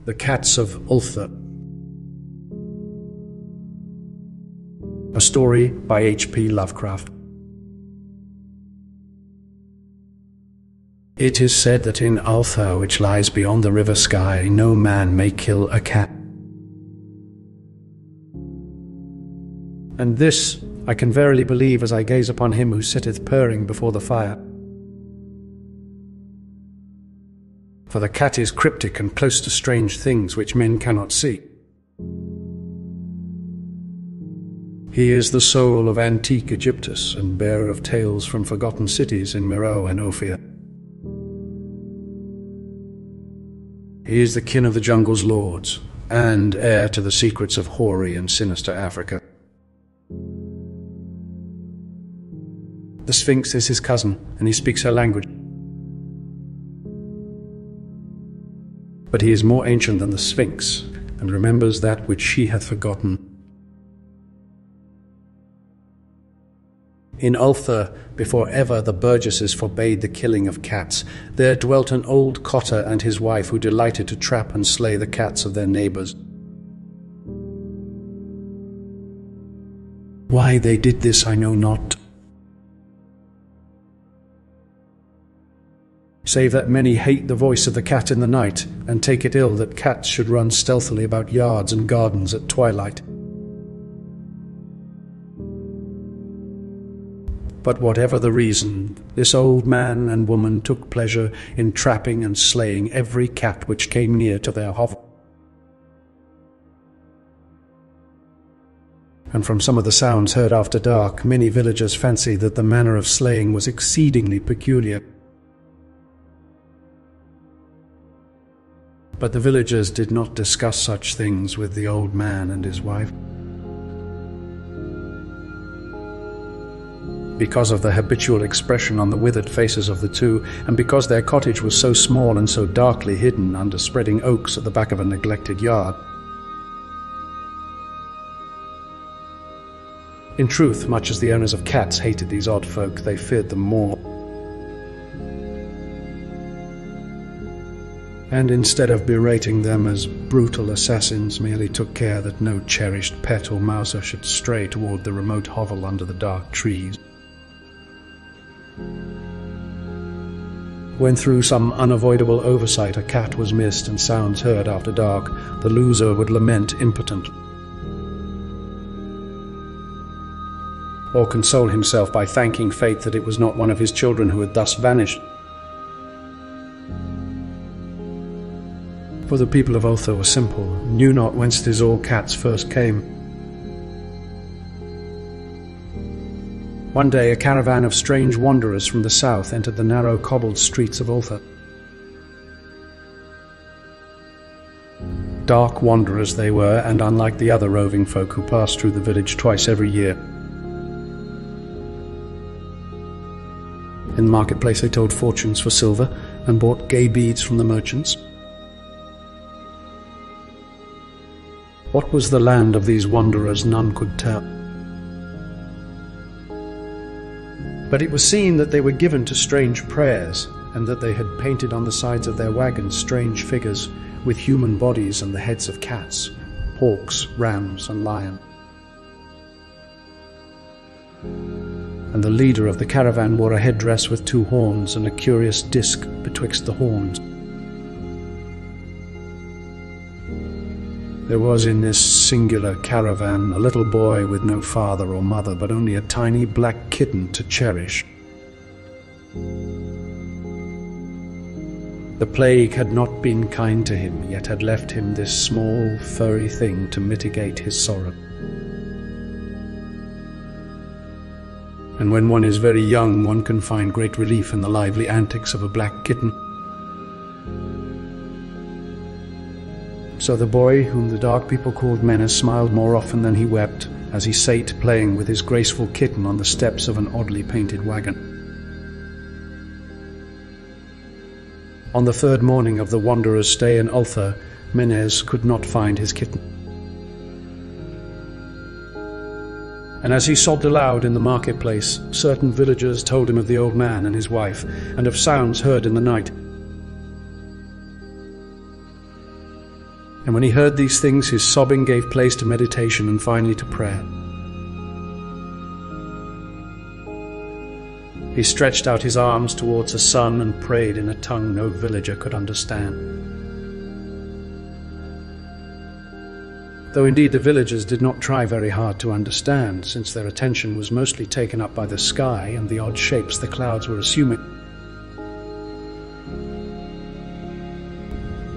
The Cats of Ulthar. A story by H.P. Lovecraft. It is said that in Ulthar, which lies beyond the river sky, no man may kill a cat. And this I can verily believe as I gaze upon him who sitteth purring before the fire. For the cat is cryptic and close to strange things which men cannot see. He is the soul of antique Egyptus and bearer of tales from forgotten cities in Meroe and Ophir. He is the kin of the jungle's lords, and heir to the secrets of hoary and sinister Africa. The Sphinx is his cousin, and he speaks her language. But he is more ancient than the Sphinx, and remembers that which she hath forgotten. In Ulthar, before ever the burgesses forbade the killing of cats, there dwelt an old cotter and his wife who delighted to trap and slay the cats of their neighbours. Why they did this I know not, save that many hate the voice of the cat in the night, and take it ill that cats should run stealthily about yards and gardens at twilight. But whatever the reason, this old man and woman took pleasure in trapping and slaying every cat which came near to their hovel. And from some of the sounds heard after dark, many villagers fancied that the manner of slaying was exceedingly peculiar. But the villagers did not discuss such things with the old man and his wife. Because of the habitual expression on the withered faces of the two, and because their cottage was so small and so darkly hidden under spreading oaks at the back of a neglected yard. In truth, much as the owners of cats hated these odd folk, they feared them more. And instead of berating them as brutal assassins, merely took care that no cherished pet or mouser should stray toward the remote hovel under the dark trees. When through some unavoidable oversight a cat was missed and sounds heard after dark, the loser would lament impotently, or console himself by thanking fate that it was not one of his children who had thus vanished. For the people of Ulthar were simple, knew not whence these all cats first came. One day a caravan of strange wanderers from the south entered the narrow cobbled streets of Ulthar. Dark wanderers they were, and unlike the other roving folk who passed through the village twice every year. In the marketplace they told fortunes for silver, and bought gay beads from the merchants. What was the land of these wanderers none could tell. But it was seen that they were given to strange prayers, and that they had painted on the sides of their wagons strange figures with human bodies and the heads of cats, hawks, rams, and lions. And the leader of the caravan wore a headdress with two horns and a curious disc betwixt the horns. There was in this singular caravan a little boy with no father or mother, but only a tiny black kitten to cherish. The plague had not been kind to him, yet had left him this small, furry thing to mitigate his sorrow. And when one is very young, one can find great relief in the lively antics of a black kitten. So the boy, whom the dark people called Menace, smiled more often than he wept, as he sate playing with his graceful kitten on the steps of an oddly painted wagon. On the third morning of the wanderer's stay in Ulthar, Menace could not find his kitten. And as he sobbed aloud in the marketplace, certain villagers told him of the old man and his wife, and of sounds heard in the night. And when he heard these things, his sobbing gave place to meditation and finally to prayer. He stretched out his arms towards the sun and prayed in a tongue no villager could understand. Though indeed the villagers did not try very hard to understand, since their attention was mostly taken up by the sky and the odd shapes the clouds were assuming.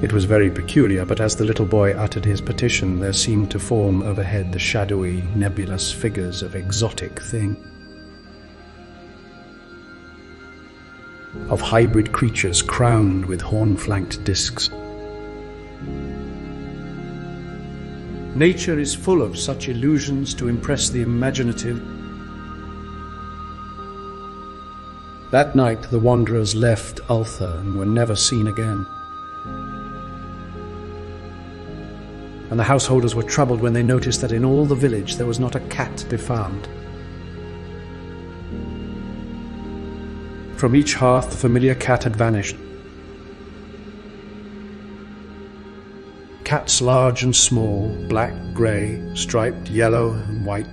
It was very peculiar, but as the little boy uttered his petition, there seemed to form overhead the shadowy, nebulous figures of exotic things, of hybrid creatures crowned with horn-flanked discs. Nature is full of such illusions to impress the imaginative. That night the wanderers left Ulthar and were never seen again. And the householders were troubled when they noticed that in all the village there was not a cat to be found. From each hearth the familiar cat had vanished. Cats large and small, black, grey, striped, yellow and white.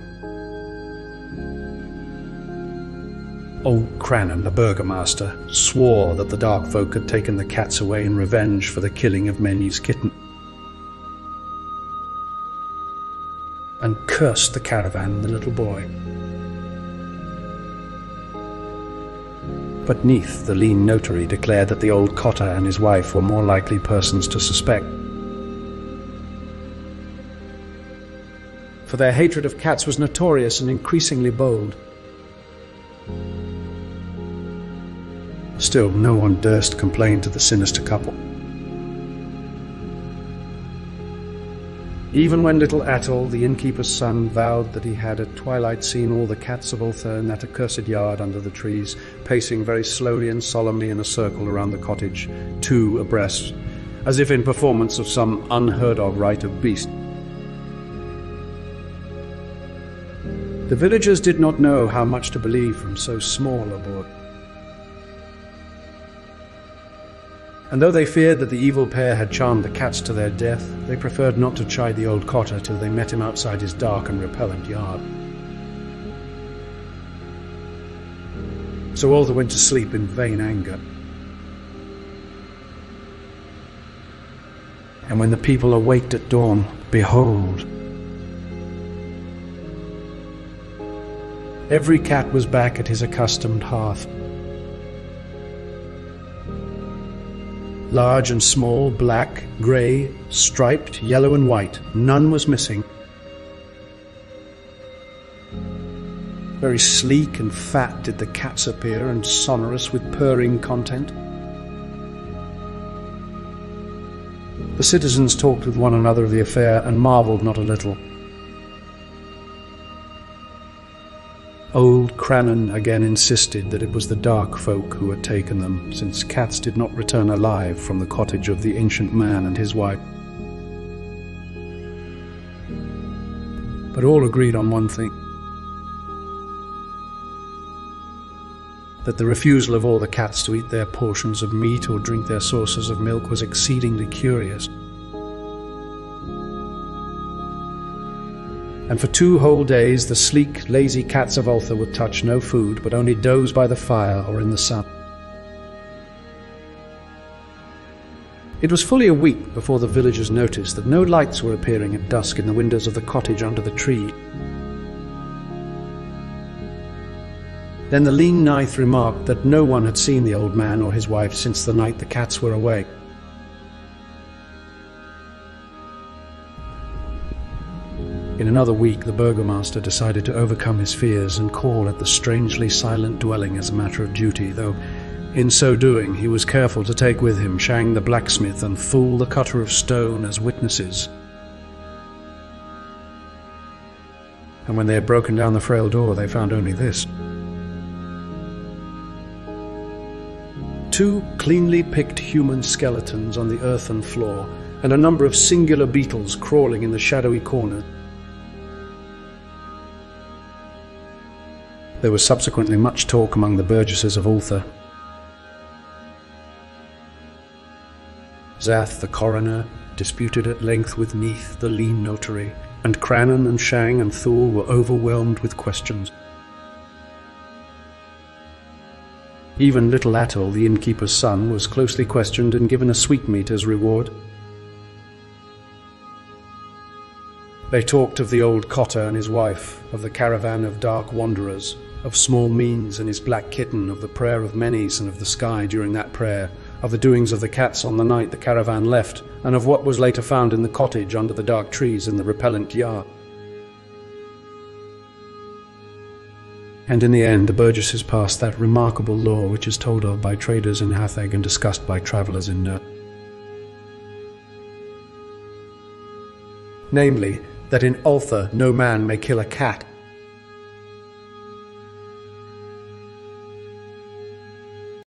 Old Crannan, the burgomaster, swore that the dark folk had taken the cats away in revenge for the killing of Menny's kitten, and cursed the caravan and the little boy. But Neath, the lean notary, declared that the old cotter and his wife were more likely persons to suspect, for their hatred of cats was notorious and increasingly bold. Still, no one durst complain to the sinister couple. Even when little Atul, the innkeeper's son, vowed that he had at twilight seen all the cats of Ulthar in that accursed yard under the trees, pacing very slowly and solemnly in a circle around the cottage, two abreast, as if in performance of some unheard-of rite of beast. The villagers did not know how much to believe from so small a boy. And though they feared that the evil pair had charmed the cats to their death, they preferred not to chide the old cotter till they met him outside his dark and repellent yard. So Ulthar went to sleep in vain anger. And when the people awaked at dawn, behold, every cat was back at his accustomed hearth. Large and small, black, grey, striped, yellow and white, none was missing. Very sleek and fat did the cats appear, and sonorous with purring content. The citizens talked with one another of the affair and marvelled not a little. Old Crannan again insisted that it was the dark folk who had taken them, since cats did not return alive from the cottage of the ancient man and his wife. But all agreed on one thing, that the refusal of all the cats to eat their portions of meat or drink their sources of milk was exceedingly curious. And for 2 whole days the sleek, lazy cats of Ulthar would touch no food, but only doze by the fire or in the sun. It was fully a week before the villagers noticed that no lights were appearing at dusk in the windows of the cottage under the tree. Then the lean Neath remarked that no one had seen the old man or his wife since the night the cats were away. In another week, the burgomaster decided to overcome his fears and call at the strangely silent dwelling as a matter of duty, though in so doing he was careful to take with him Shang the blacksmith and Fool the cutter of stone as witnesses. And when they had broken down the frail door, they found only this: 2 cleanly picked human skeletons on the earthen floor, and a number of singular beetles crawling in the shadowy corner. There was subsequently much talk among the burgesses of Ulthar. Zath, the coroner, disputed at length with Neith, the lean notary, and Crannan and Shang and Thule were overwhelmed with questions. Even little Atul, the innkeeper's son, was closely questioned and given a sweetmeat as reward. They talked of the old cotter and his wife, of the caravan of dark wanderers, of small means and his black kitten, of the prayer of Menes and of the sky during that prayer, of the doings of the cats on the night the caravan left, and of what was later found in the cottage under the dark trees in the repellent yard. And in the end, the burgesses passed that remarkable law which is told of by traders in Hatheg and discussed by travellers in Ner. Namely, that in Ulthar no man may kill a cat